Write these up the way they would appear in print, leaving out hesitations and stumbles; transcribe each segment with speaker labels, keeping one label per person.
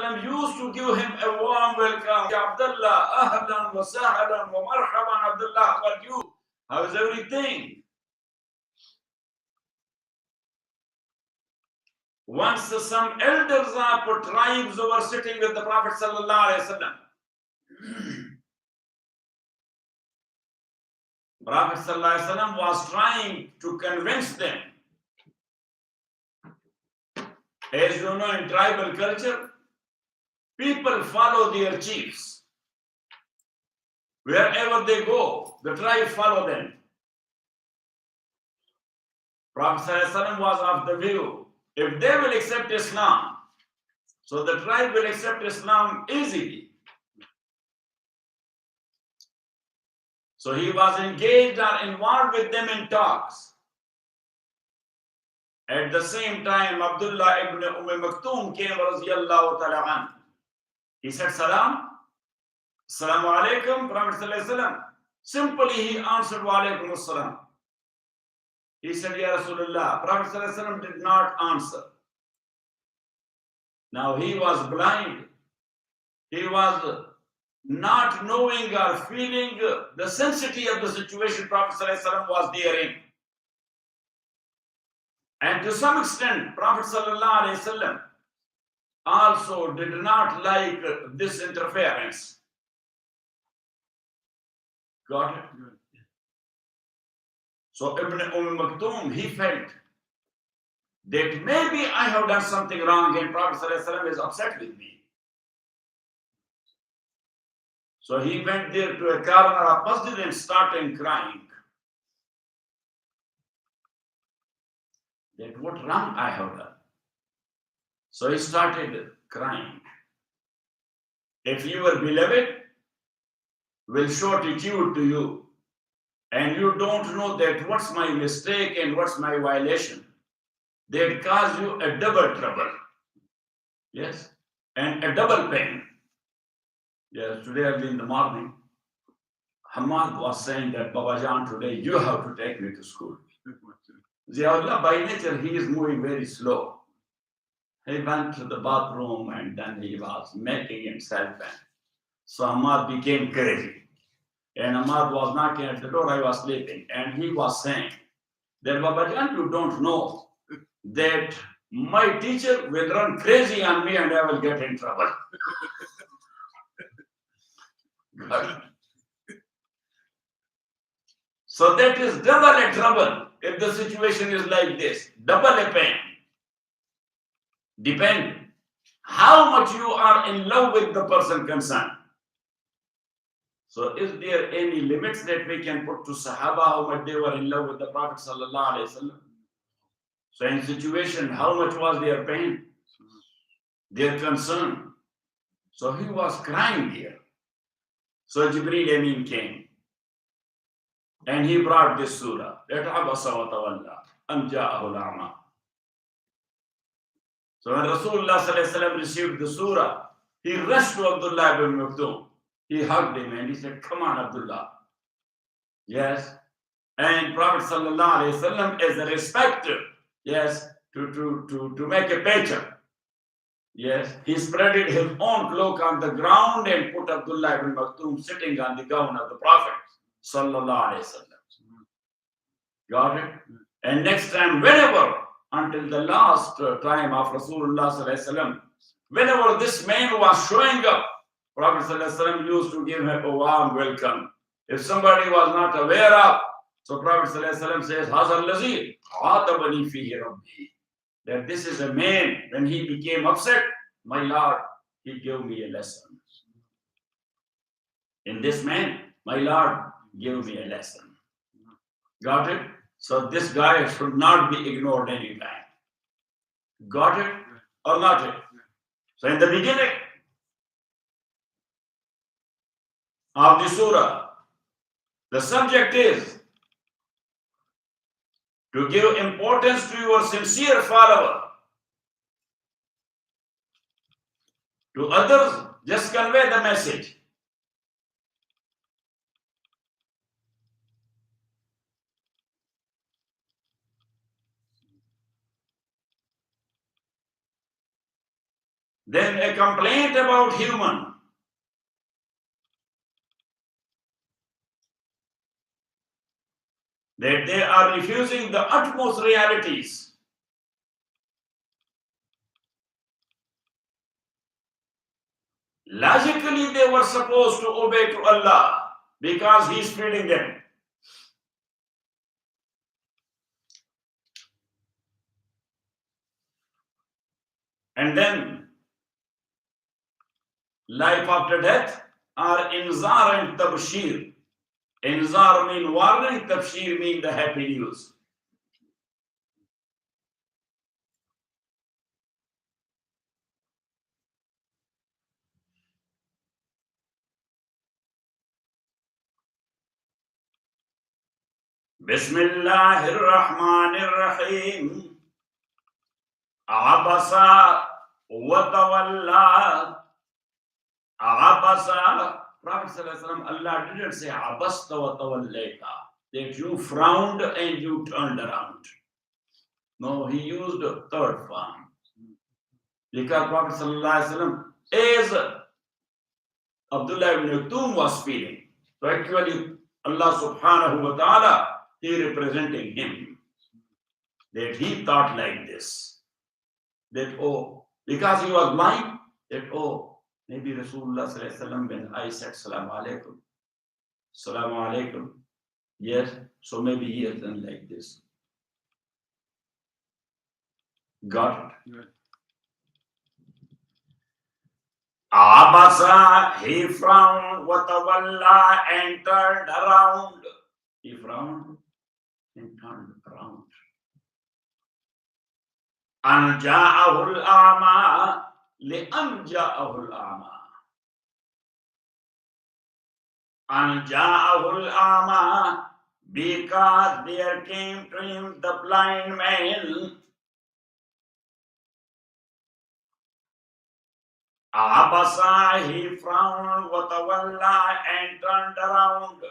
Speaker 1: ﷺ used to give him a warm welcome. Abdullah, ahlan wa sahlan wa marhaban, Abdullah, how are you? How is everything? Once some elders of tribes were sitting with the Prophet ﷺ. Prophet ﷺ was trying to convince them. As you know, in tribal culture, people follow their chiefs. Wherever they go, the tribe follow them. Prophet ﷺ was of the view, if they will accept Islam, so the tribe will accept Islam easily. So he was engaged or involved with them in talks. At the same time, Abdullah ibn Maktoum came, radiyallahu ta'ala anhu. He said, Salam, Assalamu alaikum, Prophet sallallahu alaihi wasallam. Simply he answered, Wa alaikum assalam. He said, Ya Rasulullah. Prophet sallallahu alaihi wasallam did not answer. Now he was blind. He was not knowing or feeling the sensitivity of the situation Prophet sallallahu alaihi wasallam was therein. And to some extent, Prophet sallallahu alaihi wasallam also did not like this interference. Got it? So Ibn Maktoum, he felt that maybe I have done something wrong and Prophet sallallahu alaihi wasallam is upset with me. So he went there to a corner of masjid and started crying. That what wrong I have done. So he started crying. If your beloved will show attitude to you, and you don't know that what's my mistake and what's my violation, they'd cause you a double trouble. Yes? And a double pain. Yes, today early in the morning, Hamad was saying that, Baba Jan, today you have to take me to school. Ziaullah, by nature, he is moving very slow. He went to the bathroom and then he was making himself. So Ahmad became crazy. And Ahmad was knocking at the door, I was sleeping. And he was saying that, Baba Jan, you don't know that my teacher will run crazy on me and I will get in trouble. So that is double a trouble if the situation is like this. Double a pain. Depend how much you are in love with the person concerned. So is there any limits that we can put to Sahaba, how much they were in love with the Prophet sallallahu alaihi wasallam? So in situation, how much was their pain, their concern? So he was crying here. So Jibreel Amin came and he brought this surah. That Abasa wa tawalla an ja'ahu al-a'ma. So when Rasulullah sallallahu alaihi wasallam received the surah, he rushed to Abdullah ibn Maktoum. He hugged him and he said, come on, Abdullah. Yes. And Prophet sallallahu alaihi wasallam is a respecter. Yes. To make a picture. Yes. He spread his own cloak on the ground and put Abdullah ibn Maktoum sitting on the gown of the Prophet sallallahu alaihi wasallam. Got it? And next time, whenever, until the last time of Rasulullah sallallahu alaihi wasallam, whenever this man was showing up, Prophet sallallahu alaihi wasallam used to give him a warm welcome. If somebody was not aware of, so Prophet sallallahu alaihi wasallam says, Hazal Lazir, Atabani fihi Rabbi. That this is a man, when he became upset, my Lord, he gave me a lesson. In this man, my Lord gave me a lesson. Got it? So this guy should not be ignored anytime. Got it or not it? So in the beginning of the surah, the subject is to give importance to your sincere follower. To others, just convey the message. Then a complaint about human. That they are refusing the utmost realities. Logically, they were supposed to obey to Allah because He is feeding them. And then, life after death are inzar and tabshir. Inzar mean warning, tabshir mean the happy news. Bismillahir Rahmanir Rahim. Abasa wa tawalla. Abasa. Prophet Sallallahu Alaihi Wasallam, Allah didn't say abasta wa tawallayta, that you frowned and you turned around. No, He used the third form. Because Prophet Sallallahu Alaihi Wasallam, as Abdullah ibn Maktoum was feeling. So actually, Allah Subhanahu wa Ta'ala, He representing him. That he thought like this. That, oh, because he was blind, that, oh, maybe Rasulullah Sallallahu Alaihi Wasallam, when I said Salaam Alaikum, yes, so maybe he has done like this. Got it? Yeah. Abasa, he frowned, watawalla, and turned around. He frowned and turned around. An ja'ahul a'ma, li'an ja'ahul a'ma. An ja'ahul a'ma, because there came to him the blind man. Abasa, he frowned, watawalla, and turned around.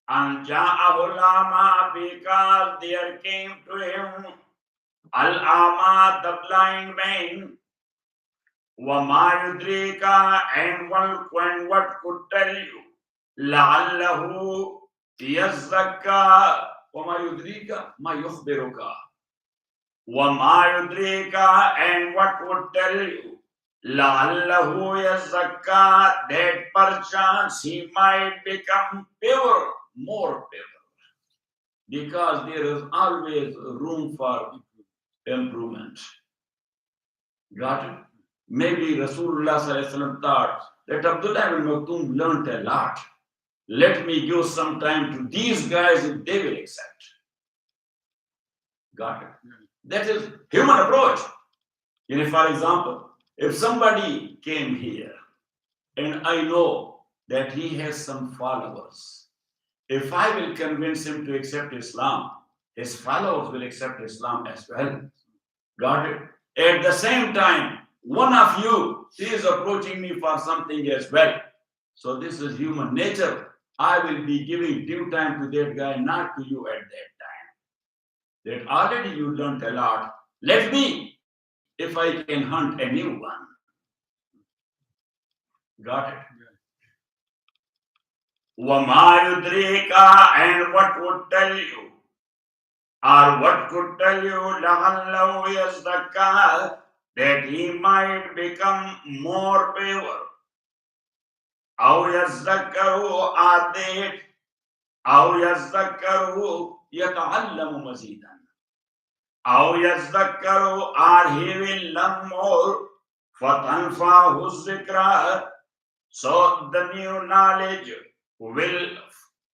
Speaker 1: And ja'ahul a'ma, because there came to him al-a'ma, the blind man. Wa ma yudrika, and what could tell you? La'allahu yazzakka. Wa ma yudrika, ma yukhbiruka. Wa ma yudrika, and what would tell you? La'allahu yazzakka, that perchance he might become pure, more pure. Because there is always room for improvement. Got it? Maybe Rasulullah Sallallahu Alaihi Wasallam thought that Abdullah ibn Maktoum learned a lot. Let me give some time to these guys if they will accept. Got it? That is human approach. For example, if somebody came here and I know that he has some followers, if I will convince him to accept Islam, his followers will accept Islam as well. Got it? At the same time, one of you is approaching me for something as well. So this is human nature. I will be giving due time to that guy, not to you at that time. That already you learned a lot. Let me, if I can hunt a new one. Got it? وَمَا يُدْرِيكَ, and what would tell you, or what could tell you, لَعَلَّهُ يَزَّكَّى, that he might become more pure. أَوْ يَزَّكَّرُ, or that, أَوْ يَزَّكَّرُ يَتَعَلَّمُ مَزِيدًا. أَوْ يَزَّكَّرُ, or he will learn more. فَتَنْفَعُهُ الذِّكْرَى, so the new knowledge will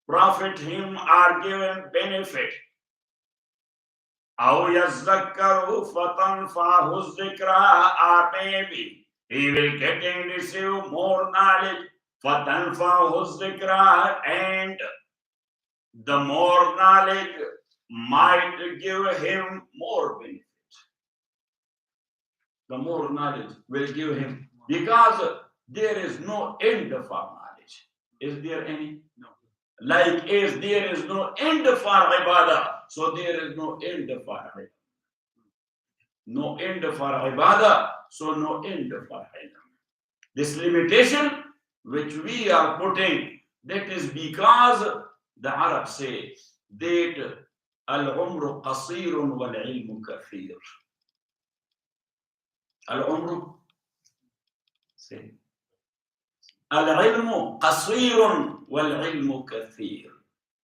Speaker 1: profit him or give him benefit. أَوْ يَذَّكَّرُ فَتَنْفَعُهُ الذِّكْرَى, or maybe he will get and receive more knowledge. فَتَنْفَعُهُ الذِّكْرَى, and the more knowledge might give him more benefit. The more knowledge will give him, because there is no end for knowledge. Is there any? No. Like as there is no end for ibadah, so there is no end for ibadah. no end for ibadah, so no end for ilm. This limitation which we are putting, that is because the Arabs say that al-umru qasirun wal-ilmu kathir. Al-umru, say, al-ilmu qasirun wal-ilmu kathir.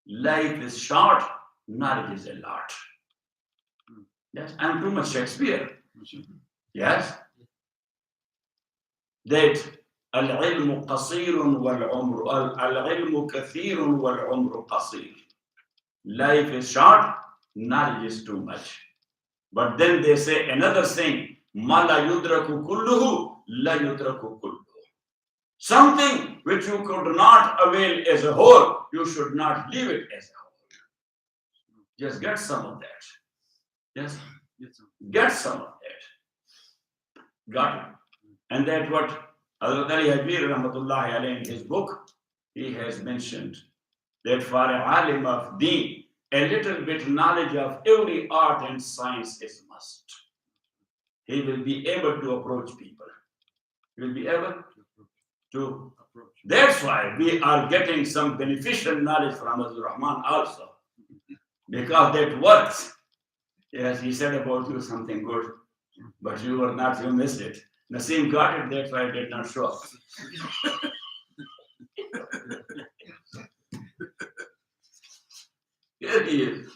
Speaker 1: Life is short, knowledge is a lot. Yes, I'm too much Shakespeare. Yes. That al-ilmu qasirun wal-umru, al-ilmu kathirun wal-umru qasir. Life is short, knowledge is too much. But then they say another thing, ma la yudraku kulluhu, la yudraku kulluhu. Something which you could not avail as a whole, you should not leave it as a whole. Just get some of that. Yes, get some of that. Got it. And that's what Hazrat Ali Hajir Rahmatullahi Alayhi in his book, he has mentioned that for a alim of deen, a little bit knowledge of every art and science is must. He will be able to approach people. He will be able to approach. That's why we are getting some beneficial knowledge from Hazrat Rahman also. Because that works. Yes, he said about you something good, but you were not, you missed it. Naseem got it, that's why I did not show up. Here he is.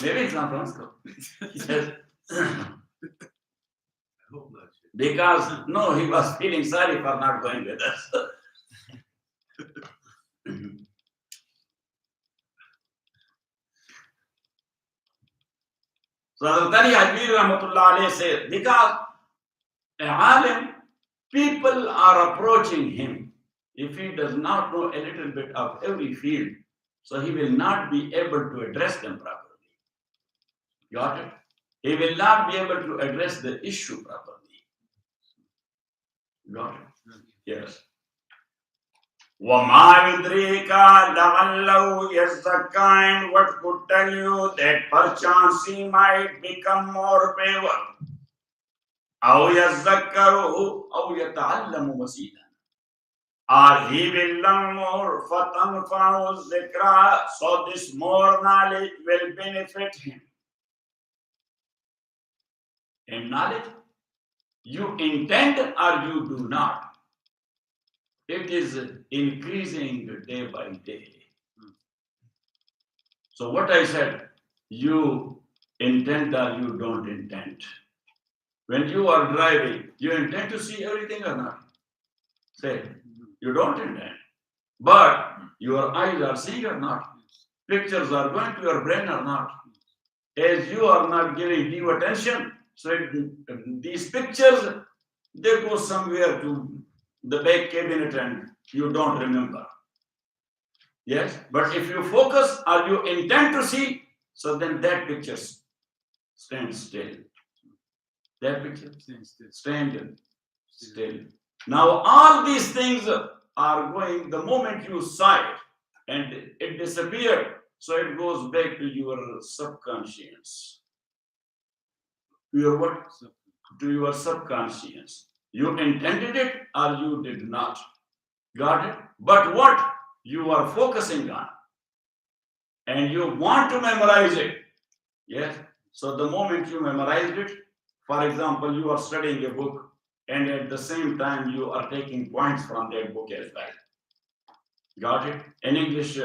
Speaker 1: Maybe it's not Francisco. He says, because, no, he was feeling sorry for not going with us. So Hazrat Ali Hajir Rahmatullah Alayhi said, because a alim, people are approaching him. If he does not know a little bit of every field, so he will not be able to address them properly. Got it? He will not be able to address the issue properly. Got it? Yes. وَمَا يُدْرِيكَ لَعَلَّهُ يَزَّكَّىٰ, and what could tell you that perchance he might become more favor. أَوْ يَزَّكَّرُهُ أَوْ يَتَعَلَّمُ مَزِيدًا, or he will learn more, فَتَنْفَعُ الذِّكْرَىٰ, so this more knowledge will benefit him. In knowledge, you intend or you do not. It is increasing day by day. So what I said, you intend or you don't intend. When you are driving, you intend to see everything or not? Say, you don't intend. But your eyes are seeing or not? Pictures are going to your brain or not? As you are not giving due attention, so these pictures, they go somewhere to the back cabinet and you don't remember. Yes, but if you focus or you intend to see, so then that picture stands still. That picture stands still. Now all these things are going, the moment you saw it and it disappeared, so it goes back to your subconscious. To your what? To your subconscious. You intended it or you did not. Got it? But what you are focusing on and you want to memorize it. Yes. So the moment you memorized it, for example, you are studying a book and at the same time you are taking points from that book as well. Got it? In English,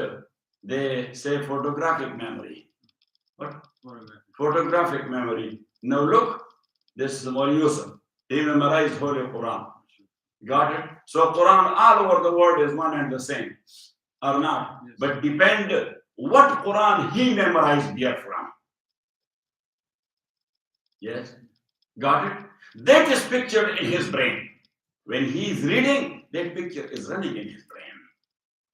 Speaker 1: they say photographic memory. What? Photographic memory. Now look, this is Mawli Yusuf. He memorized Holy Quran. Got it? So Quran all over the world is one and the same, or not? Yes. But depend what Quran he memorized there from. Yes? Got it? That is pictured in his brain. When he is reading, that picture is running in his brain.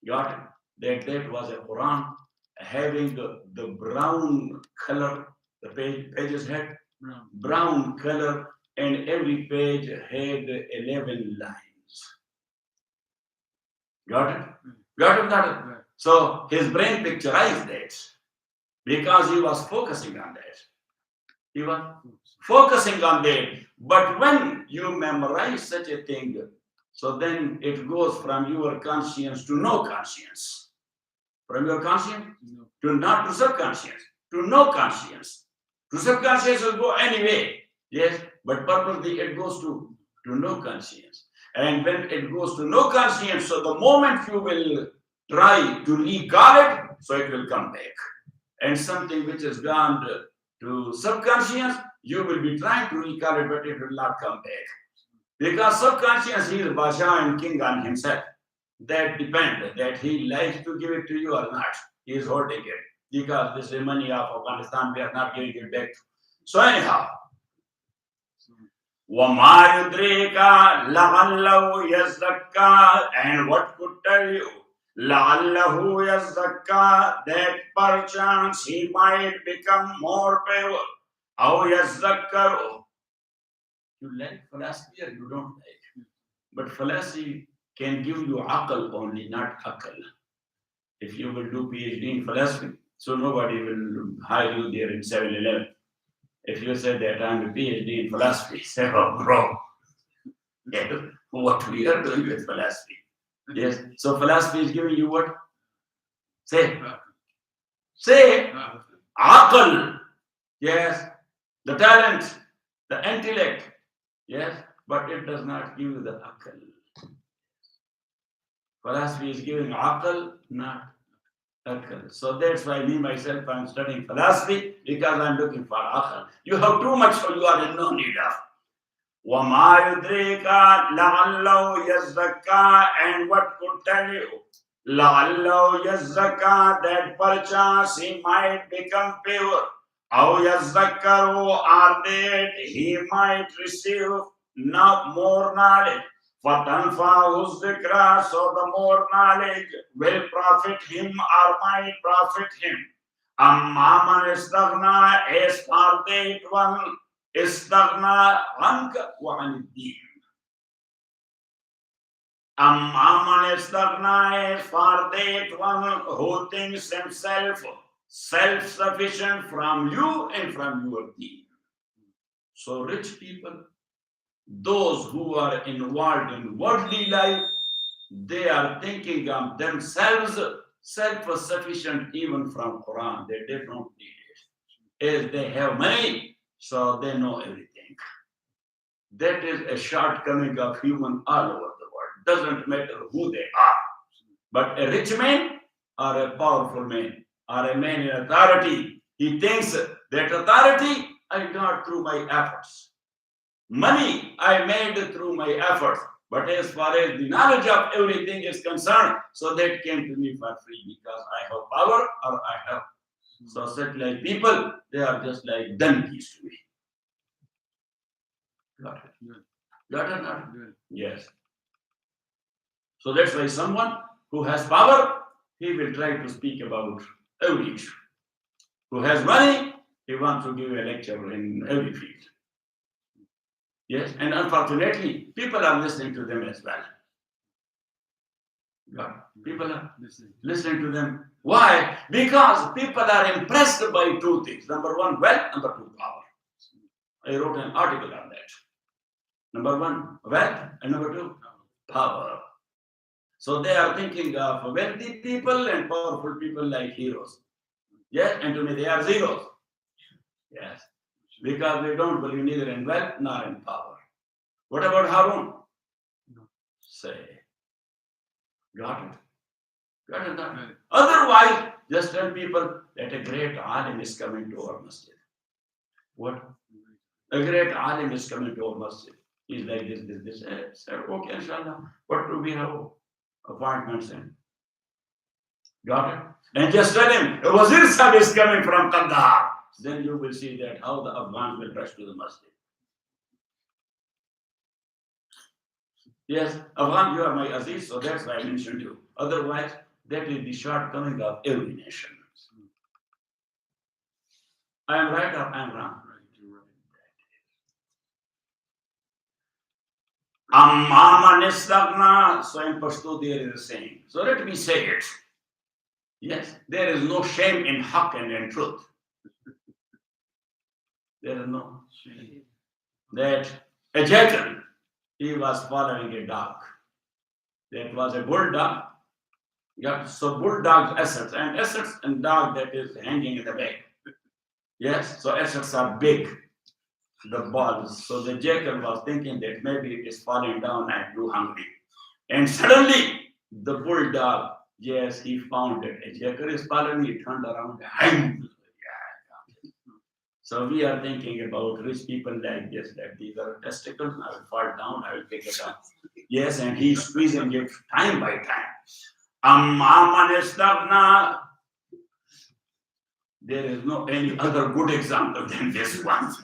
Speaker 1: Got it? That was a Quran having the brown color, the pages had brown color, and every page had 11 lines. Got it? Got it? Got it? So his brain picturized that because he was focusing on that. He was focusing on that. But when you memorize such a thing, so then it goes from your conscience to no conscience. From your conscience to not to subconscious, to no conscience. To subconscious will go anyway, yes, but purposely it goes to no conscience. And when it goes to no conscience, so the moment you will try to recall it, so it will come back. And something which has gone to subconscious, you will be trying to recall it, but it will not come back. Because subconscious, he is Basha and king on himself. That depends, that he likes to give it to you or not. He is holding it. Because this is money of Afghanistan, we are not giving it back. So anyhow, وَمَا يُدْرِيكَ لَعَلَّهُ يَزَّكَّى, and what could tell you? لَعَلَّهُ يَزَّكَّى, that perchance he might become more pure. أَوْ يَزَّكَّرُ. You like philosophy or you don't like? But philosophy can give you aql only, not akal. If you will do PhD in philosophy, so nobody will hire you there in 7-Eleven. If you say that I'm a PhD in philosophy, say, oh, bro, yes, what we are doing with philosophy. Yes, so philosophy is giving you what? Say, aql. Yes, the talent, the intellect. Yes, but it does not give you the aql. Philosophy is giving aql, not aql. So that's why me myself, I'm studying philosophy because I'm looking for aql. You have too much, so you are in no need of. وَمَا يُدْرِيكَ لَعَلَّهُ يَزَّكَّى, and what could tell you? لَعَلَّهُ يَزَّكَّى, that perchance he might become pure. أَوْ يَزَّكَّرُ, or that he might receive more knowledge. فَتَنْفَعُهُ الذِّكْرَى, so the more knowledge will profit him or might profit him. أَمَّا مَنِ اسْتَغْنَى, as for that one استغنى عنك وعن الدين. أما من استغنى, for that one who thinks himself self-sufficient from you and from your deen. So rich people, those who are involved in worldly life, they are thinking of themselves self-sufficient even from Quran. They don't need it. As they have money, so they know everything. That is a shortcoming of human all over the world. Doesn't matter who they are. But a rich man or a powerful man or a man in authority, he thinks that authority I got through my efforts. Money I made through my efforts. But as far as the knowledge of everything is concerned, so that came to me for free because I have power or I have. So such like people, they are just like donkeys to me. Got it? Got it? Not? Yes. So that's why someone who has power, he will try to speak about every issue. Who has money, he wants to give a lecture in every field. Yes, and unfortunately, people are listening to them as well. People are listening to them. Why? Because people are impressed by two things. Number one, wealth. Number two, power. I wrote an article on that. Number one, wealth, and number two, power. So they are thinking of wealthy people and powerful people like heroes. Yes, and to me they are zeros. Yes, because they don't believe neither in wealth nor in power. What about Harun? Say, got it? Got it? Not? Otherwise, just tell people that a great alim is coming to our masjid. What? A great alim is coming to our masjid. He's like this. Say, okay, inshallah. What do we have appointments in? Got it? And just tell him, a Wazir Sahib is coming from Kandahar. Then you will see that how the Afghans will rush to the masjid. Yes, Afghan, you are my Aziz, so that's why I mentioned you. Otherwise, that is the shortcoming of every nation. I am right or I am wrong? Amma man istagna, so in Pashto there is a saying. So let me say it. Yes, there is no shame in haqq and in truth. There is no. That a jackal, he was following a dog. That was a bulldog. Yeah, so bulldog's assets and dog that is hanging in the back. Yes, so assets are big, the balls. So the jackal was thinking that maybe it is falling down and too hungry. And suddenly the bulldog, yes, he found it. A jackal is following, he turned around. So we are thinking about rich people like this, that these are testicles, I will fall down, I will pick it up. Yes, and he's squeezing it time by time. There is no any other good example than this one.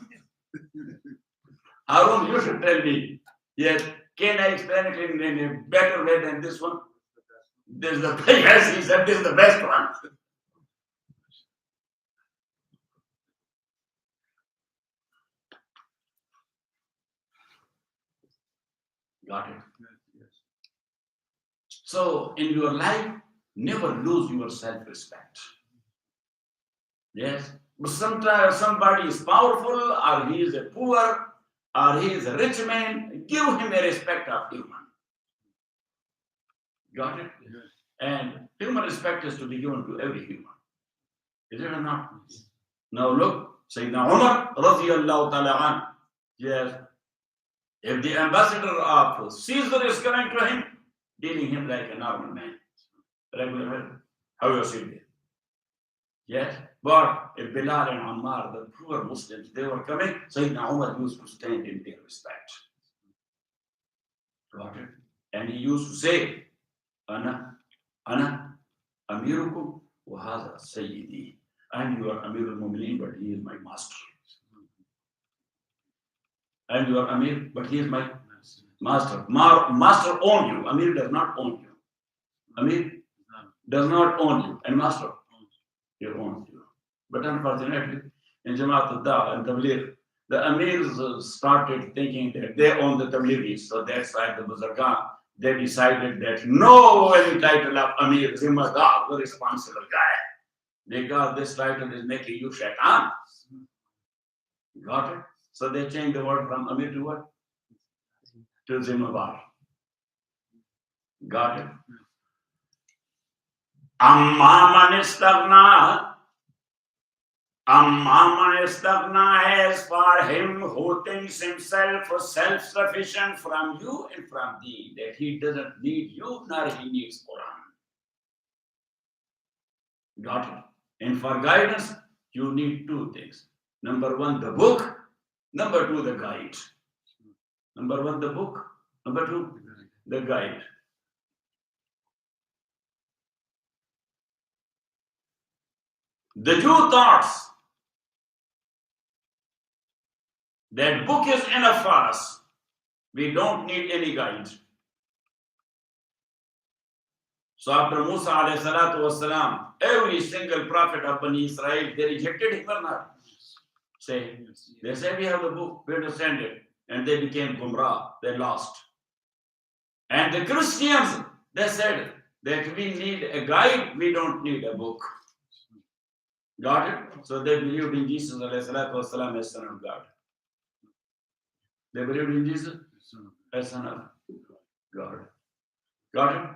Speaker 1: Harun, you should tell me, yes, can I explain it in a better way than this one? This is the yes, he said this is the best one. Got it? Yes. So in your life, never lose your self-respect. Yes. But sometimes somebody is powerful, or he is a poor, or he is a rich man, give him a respect of human. Got it? Yes. And human respect is to be given to every human. Is it or not? Now look, Sayyidina Umar radiyallahu ta'ala an. Yes. If the ambassador of Caesar is coming to him, dealing him like a normal man, regular man, how you see it? Yes. But if Bilal and Ammar, the poor Muslims, they were coming, Sayyidina Umar used to stand in their respect. Got it? And he used to say, Ana Amirukum wa hadha Sayyidi. I'm your Amirul Mu'mineen, but he is my master. I'm your Amir, but he is my master. Master owns you. Amir does not own you. Amir does not own you. And master, he owns you. But unfortunately, in Jamaat al-Da'wah and Tabligh, the Amirs started thinking that they own the Tablighis. So that's why the Buzurgan, they decided that no any title of Amir, Zimmadar, the responsible guy. Because this title is making you shaitan. Got it? So they changed the word from Amir to what? To Zimmadar. Got it? Amma man istaghna. As for him who thinks himself self-sufficient from you and from thee, that he doesn't need you nor he needs Quran. Got it? And for guidance, you need two things. Number one, the book. Number two, the guide. Number one, the book. Number two, the guide. The Jew thoughts that book is enough for us. We don't need any guide. So after Musa alayhi salatu wasalam, every single prophet of Bani Israel, they rejected him or not? They said we have the book, we understand it. And they became Gumrah, they lost. And the Christians, they said that we need a guide, we don't need a book. Got it? So they believed in Jesus alayhi salatu wasalam as Son of God. They believed in Jesus as Son of God. Got it?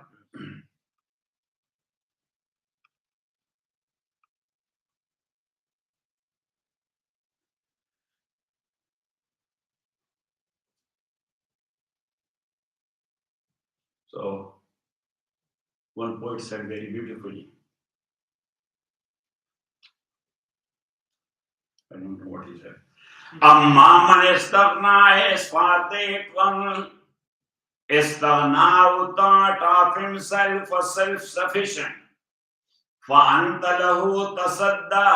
Speaker 1: So, one poet said very beautifully, I don't know what he said. Amma man istaghna is one istaghna thought of himself for self-sufficient. فأنت له تصدى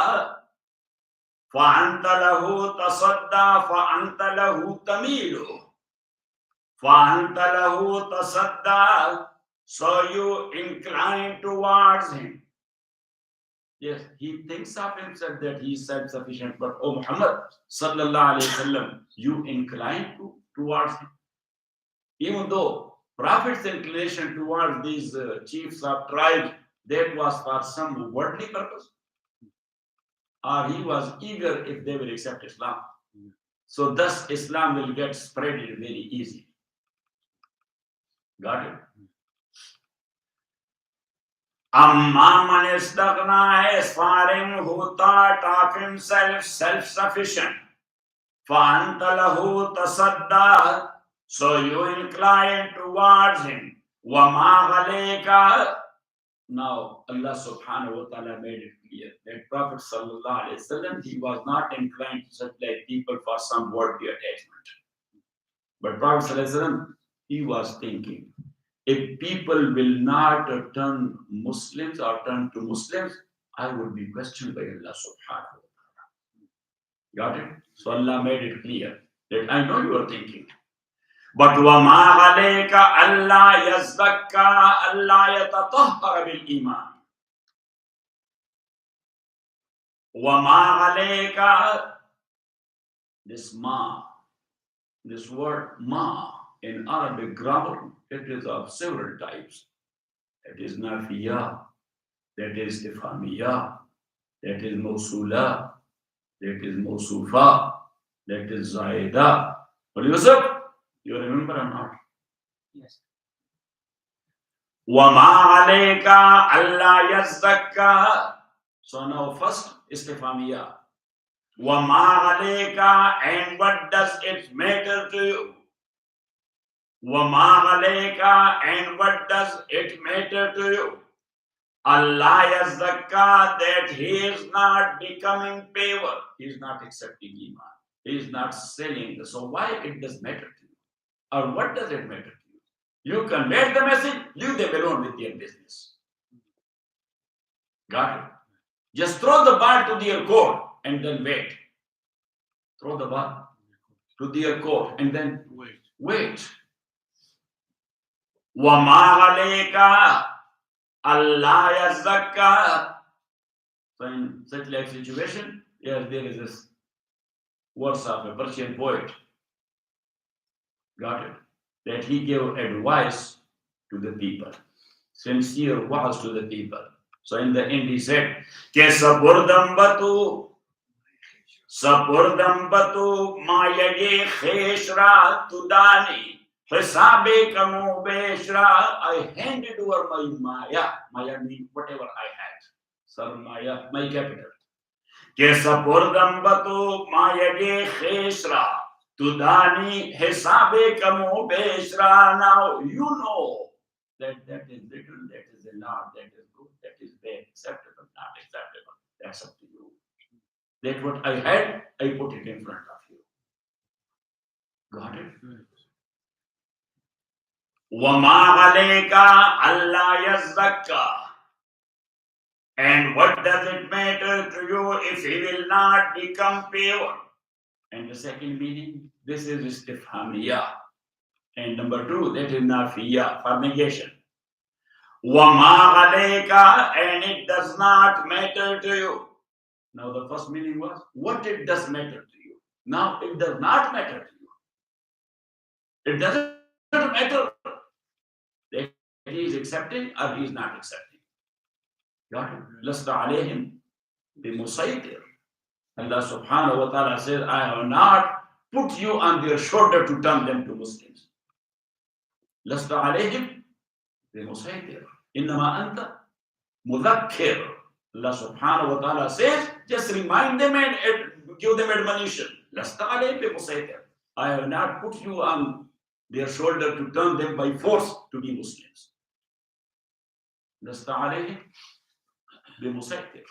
Speaker 1: فأنت له تميل فأنت له تصدى, so you incline towards him. Yes, he thinks of himself that he is self-sufficient, but O Muhammad sallallahu alayhi wasallam, you incline towards him. Even though Prophet's inclination towards these chiefs of tribes, that was for some worldly purpose, or he was eager if they will accept Islam. So thus Islam will get spread very easy. Got it? Amma man istaghna, aspiring who thought of himself self-sufficient. فَأَنْتَ لَهُ تَصَدَّى, so you incline towards him. وَمَا عَلَيْكَ. Now Allah subhanahu wa ta'ala made it clear that Prophet sallallahu alaihi wasallam, he was not inclined to supply people for some worldly attachment. But Prophet sallallahu alaihi wasallam, he was thinking, if people will not turn Muslims or turn to Muslims, I would be questioned by Allah subhanahu wa ta'ala. Got it? So Allah made it clear that I know you are thinking. But وَمَا عَلَيْكَ أَلَّا يَزَّكَّى أَلَّا يَتَطَهَّرَ بِالْإِيمَانِ. وَمَا عَلَيْكَ, this ma, this word ma in Arabic grammar, it is of several types. That is nafiya, that is istifhamiya, that is mawsula, that is mawsufa, that is zaida. But Yusuf, you remember or not?
Speaker 2: Yes.
Speaker 1: وَمَا عَلَيْكَ أَلَّا يَزَّكَّى. So now first istifhamiya. وَمَا عَلَيْكَ, and what does it matter to you? وَمَا عَلَيْكَ, and what does it matter to you? Allah yazzakka, that he is not becoming paver. He is not accepting iman. He is not selling. So why it does matter to you? Or what does it matter to you? You convey the message, leave them alone with their business. Got it? Just throw the ball to their court and then wait. Throw the ball to their court and then wait. وَمَا عَلَيْكَ Allah yazzakka. So in such like situation, yes, there is this verse of a Persian poet. Got it? That he gave advice to the people. Sincere was to the people. So in the end he said, Ke sapurdam batu mayage kheshra tudani. Hisabe kamu beshra, I handed over my maya. Maya means whatever I had. Sarmaya, my capital. Kesapurdam batu mayage khesra. Tudani hisabe kamu beshra. Now you know that is little, that is a lot, that is good, that is bad, acceptable, not acceptable. That's up to you. That what I had, I put it in front of you. Got it? وَمَا عَلَيْكَ أَلَّا يَزَّكَّى. And what does it matter to you if he will not become pure? And the second meaning, this is istifhamiya. And number two, that is nafiya, for negation. وَمَا عَلَيْكَ, and it does not matter to you. Now the first meaning was, what it does matter to you. Now it does not matter to you. It doesn't matter that he is accepting or he is not accepting. Got it? Lasta alayhim bimusaytir. Allah subhanahu wa ta'ala says, I have not put you on their shoulder to turn them to Muslims. Lasta alayhim bimusaytir. Innama anta mudhakkir. Allah subhanahu wa ta'ala says, just remind them and give them admonition. Lasta alayhim bimusaytir. I have not put you on their shoulder to turn them by force to be Muslims. Lasta alayhim bimusaytir.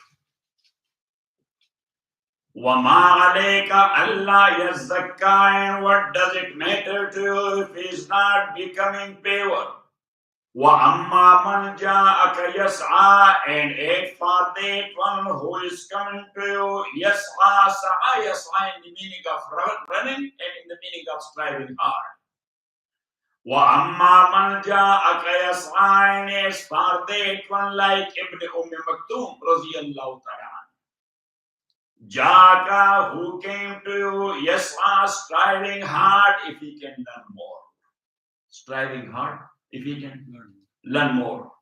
Speaker 1: وَمَا عَلَيْكَ أَلَّا يَزَّكَّى, and what does it matter to you if he is not becoming pure? وَأَمَّا مَنْ جَاءَكَ يَسْعَى, and as for that one who is coming to you, يَسْعَى, sa'a, yas'a in the meaning of running and in the meaning of striving hard. وَأَمَّا مَنْ جَاءَكَ يَسْعَى, and as for that one like Ibn Maktoum radiyallahu ta'ala, Jaka, who came to you, yas'a, striving hard if he can learn more. Striving hard if he can learn more.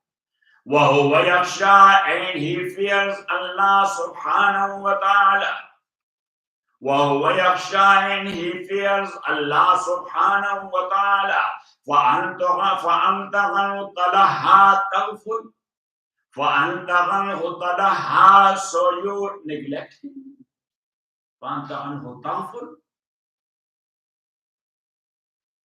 Speaker 1: وَهُوَ يَخْشَى, and he fears Allah subhanahu wa ta'ala. وَهُوَ يَخْشَى, and he fears Allah subhanahu wa ta'ala. فَأَنْتَ عَنْهُ تَلَهَّى تَغْفُلُ. فَأَنْتَ عَنْهُ تَلَهَّى, so you neglect him. فَأَنْتَ عَنْهُ تَغْفُلُ.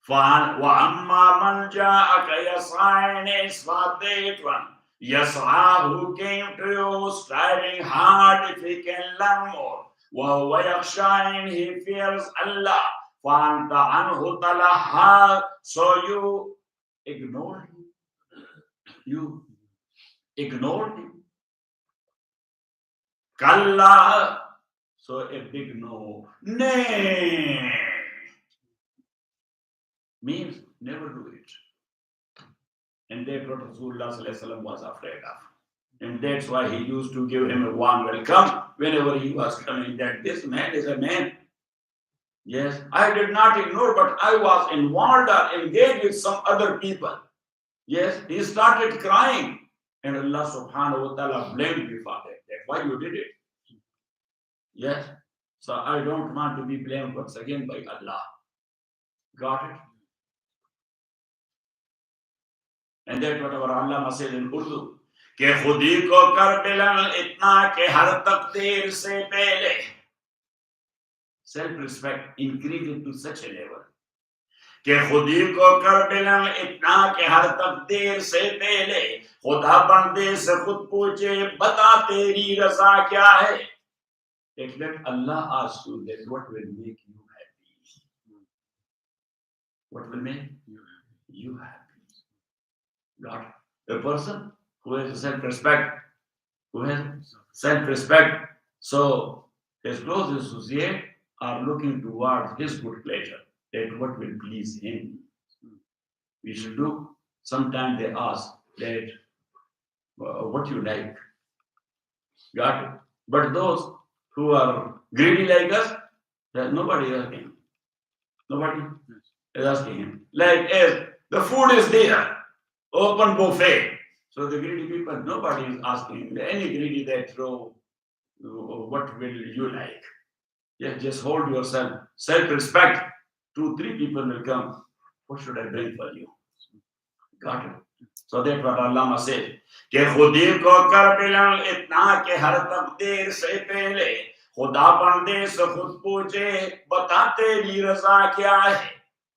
Speaker 1: وَأَمَّا مَنْ جَاءَكَ يَسْعَى, is for that one. Yas'a, who came to you striving hard if he can learn more. وَهُوَ يَخْشَى, and he fears Allah. فَأَنْتَ عَنْهُ تَلَهَّى, so you ignore him. You ignore him. Kalla, so a big no. Nay means never do it. And that's what Rasulullah was afraid of. And that's why he used to give him a warm welcome whenever he was coming, that this man is a man. Yes, I did not ignore, but I was involved or engaged with some other people. Yes, he started crying. And Allah subhanahu wa ta'ala blamed me for that. That's why you did it. Yes. So I don't want to be blamed once again by Allah. Got it? And that's what our Allah said in Urdu. कि खुदी को कर बिलन इतना कि हर तकदीर से पहले. Self-respect increased to such a level. कि खुदी को कर बिलन इतना कि हर तकदीर से पहले खुदा बंदे से खुद पूछे बता तेरी रज़ा क्या है. Let Allah ask you that what will make you happy. What will make you happy? God, a person who has self-respect, so his close associate are looking towards his good pleasure, that what will please him. We should do. Sometimes they ask that what you like. Got it? But those who are greedy like us, nobody is asking. Nobody is asking him. Like as the food is there, open buffet. So the greedy people, nobody is asking any greedy that what will you like? Yeah, just hold yourself. Self-respect. 2-3 people will come. What should I bring for you? Got it? So that's what Allah said. कि खुदी को कर बिलन इतना कि हर तकदीर से पहले खुदा बंदे से खुद पूछे बता तेरी रज़ा क्या है.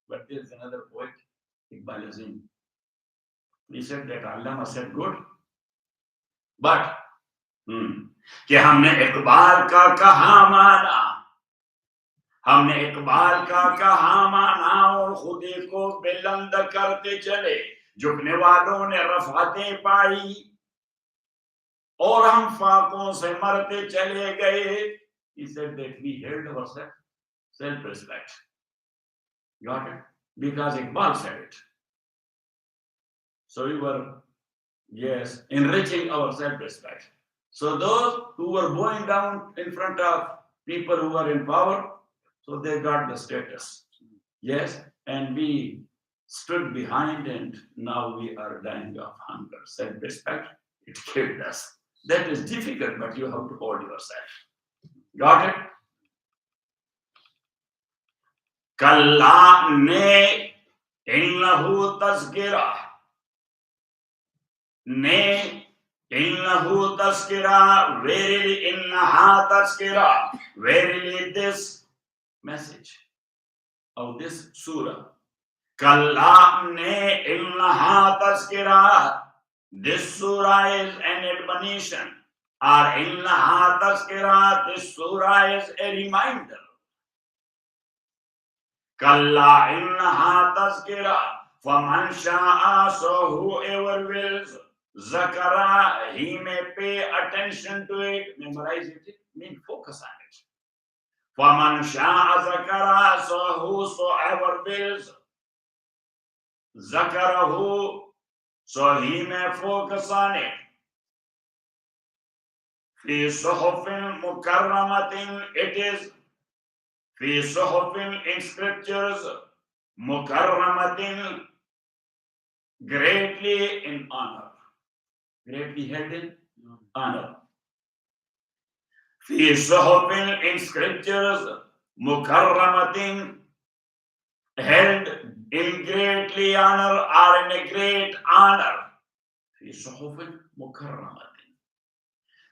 Speaker 1: But there is another poet, Iqbal Azim. He said that Allah said good, but कि हमने इकबाल का कहा माना, हमने इकबाल का कहा माना और खुदी को बुलंद करते चले, झुकने वालों ने रफ़ातें पाई और हम फाकों से मरते चले गए. He said that we held our self-respect. Got it? Because Iqbal said it. So we were, yes, enriching our self-respect. So those who were going down in front of people who were in power, so they got the status. Yes, and we stood behind and now we are dying of hunger. Self-respect, it killed us. That is difficult, but you have to hold yourself. Got it? Kalla ne innahu tazkira. Ne innahu tazkira. Verily innaha tazkira. Verily this message of this surah. Kalla ne innaha tazkira. This surah is an admonition. Or innaha tazkira. This surah is a reminder. Kalla innaha tazkira. Faman sha'a, so whoever wills, zakara, he may pay attention to it, memorize it, mean focus on it. Faman sha'a zakara, so whosoever wills, zakarahu, so he may focus on it. Fi suhufin mukarramatin, it is fi suhufin in scriptures, mukarramatin, greatly in honor. Greatly held in honor. Fi suhufin in scriptures, mukarramatin, held in greatly honor or in a great honor. Fi suhufin mukarramatin.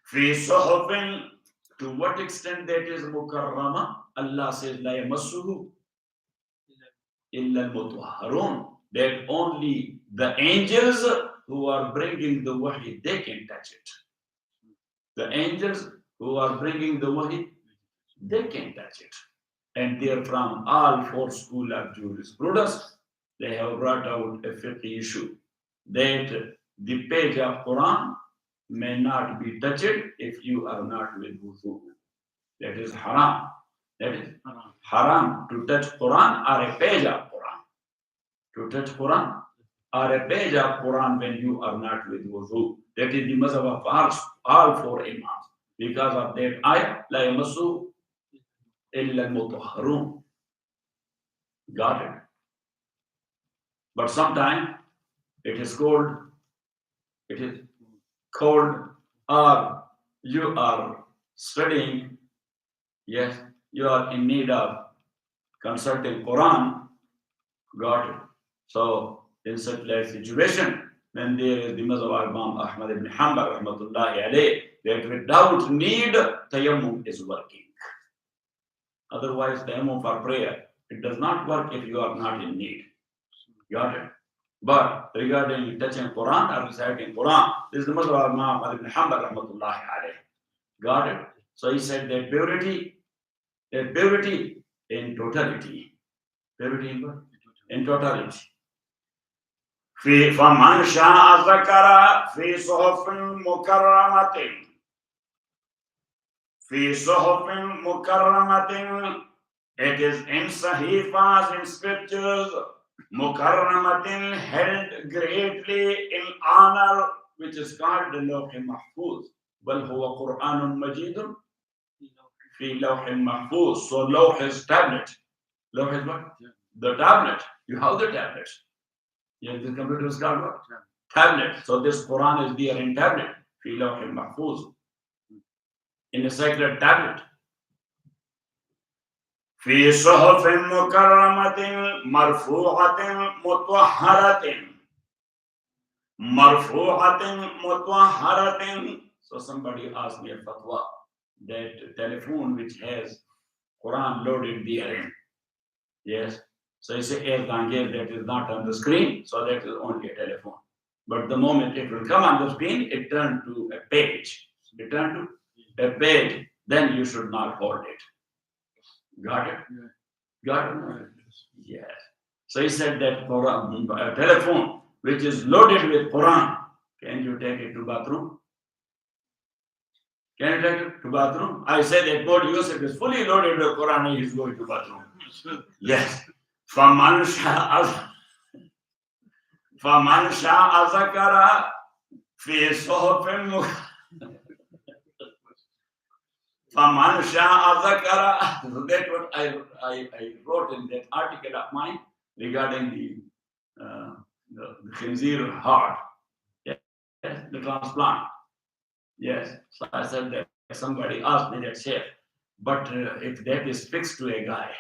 Speaker 1: Fi suhufin, to what extent that is mukarrama? Allah says, la yamassuhu illa al-mutahharun. That only the angels who are bringing the wahi, they can touch it. The angels who are bringing the wahi, they can touch it. And they are from all four schools of jurisprudence. They have brought out a fiqh issue that the page of Quran may not be touched if you are not with wudu. That is haram. That is haram to touch Quran or a page of Quran. To touch Quran or a page of Quran when you are not with wudu. That is the mazhab of all four imams. Because of that ayah, la yamassu illa al-mutahharun. Got it? But sometimes it is cold, or you are studying, yes, you are in need of consulting Quran. Got it? So in such a situation, when there is the mazhab of Imam Ahmad ibn Hanbal rahmatullahi alayh, that without need, tayammum is working. Otherwise, tayammum for prayer, it does not work if you are not in need. Got it? But regarding touching Quran or reciting Quran, this is the mazhab of Imam Ahmad ibn Hanbal rahmatullahi alayh. Got it? So he said that purity in totality. Purity in what? In totality. فَمَنْ شَاءَ ذَكَرَ فِي صُحُفٍ مُكَرَّمَةٍ فِي صُحُفٍ مُكَرَّمَةٍ. It is in sahifas, in scriptures, mukarramatin, held greatly in honor, which is called the Lawh Mahfuz. Bal huwa Quranun Majidun fi Lawh Mahfuz. So Lawh is tablet. Lawh is what? The tablet. You have the tablet. Yes, the computer is called what? Tablet. So this Quran is there in tablet. Fi Lawh Mahfuz. In a sacred tablet. في صحف مكرمة مرفوعة مطهرة. So somebody asked me a fatwa that telephone which has Quran loaded therein. Yes. So you say as long as that is not on the screen, so that is only a telephone. But the moment it will come on the screen, it turns to a page. It turns to a page, then you should not hold it. Got it? Got it? Yes. So he said that Quran, a telephone which is loaded with Quran, can you take it to bathroom? Can you take it to bathroom? I said that God Yusuf is fully loaded with Quran and he is going to bathroom. Yes. فَمَنْ شَاءَ ذَكَرَ فِي صُحُفٍ فَمَنْ شَاءَ ذَكَرَ. So that's what I wrote in that article of mine regarding the khinzir heart. Yes, the transplant. Yes. So I said that somebody asked me that, Sheikh, but if that is fixed to a guy,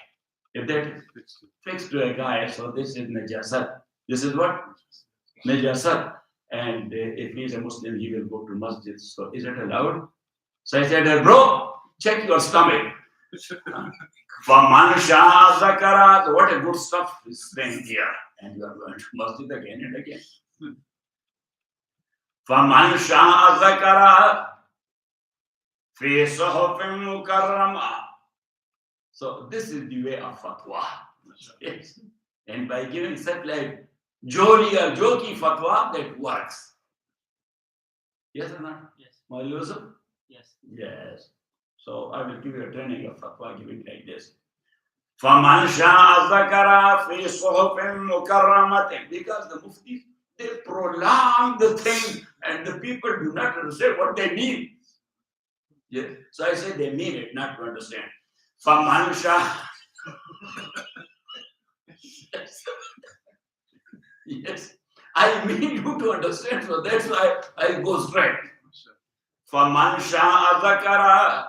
Speaker 1: if that is fixed to a guy, so this is najasat. This is what? Najasat. And if he is a Muslim, he will go to masjid. So is it allowed? So I said, bro, check your stomach. فَمَنْ شَاءَ ذَكَرَ. What a good stuff is saying here. And you are going to masjid again and again. فَمَنْ شَاءَ ذَكَرَ فِي صُحُفٍ مُكَرَّمَةٍ. So this is the way of fatwa. Yes. And by giving such like jolly or jokey fatwa, that works. Yes or not?
Speaker 2: Yes.
Speaker 1: Maulvi Yusuf?
Speaker 2: Yes.
Speaker 1: Yes. So I will give you a training of fatwa giving like this. فَمَنْ شَاءَ ذَكَرَ فِي صُحُفٍ مُكَرَّمَةٍ. Because the muftis, they prolong the thing and the people do not understand what they mean. Yes. So I say they mean it, not to understand. فَمَنْ شَاءَ. Yes. I mean you to understand, so that's why I go straight. فَمَنْ شَاءَ ذَكَرَ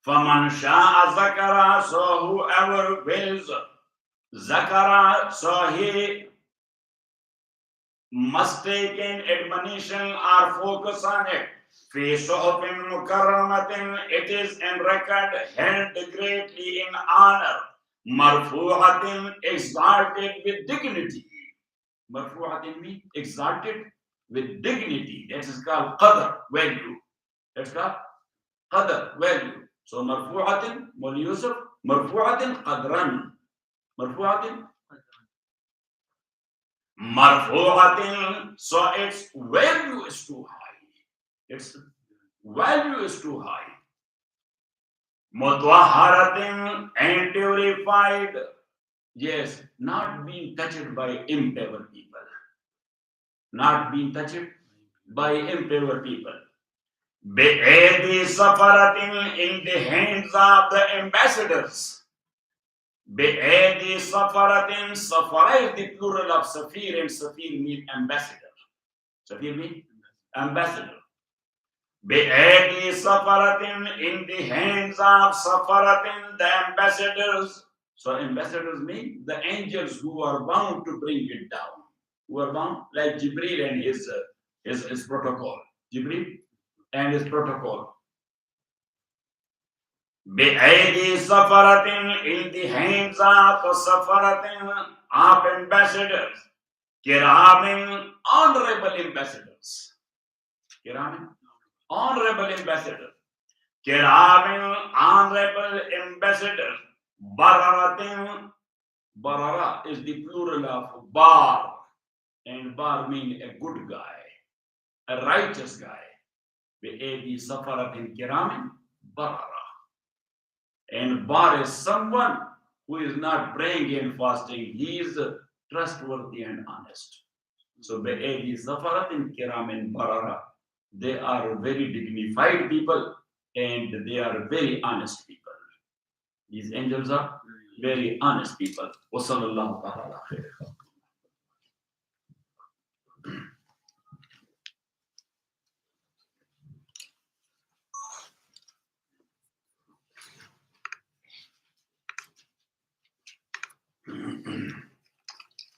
Speaker 1: فَمَنْ شَاءَ ذَكَرَ, so whoever wills, zakara, so he must take in admonition or focus on it. فِي صُحُفٍ مُكَرَّمَةٍ, it is in record held greatly in honor. مَرْفُوعَةٍ, exalted with dignity. Marfu'atin means exalted with dignity. That is called qadr, value. That's called qadr, value. So marfu'atin, Mawli Yusuf, marfu'atin qadran. Marfu'atin, marfu'atin, so its value is too high. Its value is too high. Mutwahharatin, and purified. Yes, not being touched by impure people. Not being touched by impure people. Bi'adi safaratin, in the hands of the ambassadors. Bi'adi safaratin, safara is the plural of safir, and safir means ambassador. Safir means ambassador. Bi'adi safaratin, in the hands of safaratin, the ambassadors. So ambassadors mean the angels who are bound to bring it down. Who are bound, like Jibril and his protocol. Jibril and his protocol. Bi'aydi safaratin, in the hands of safaratin, of ambassadors. Kiramin, honorable ambassadors. Kiramin, honorable ambassadors. Kiramin, honorable ambassadors. Bararatin, barara is the plural of bar. And bar means a good guy, a righteous guy. Bi'aydi safaratin kiramin barara. And bar is someone who is not praying and fasting. He is trustworthy and honest. So bi'aydi safaratin kiramin barara. They are very dignified people and they are very honest people. These angels are very honest people. Wa sallallahu ta'ala khair.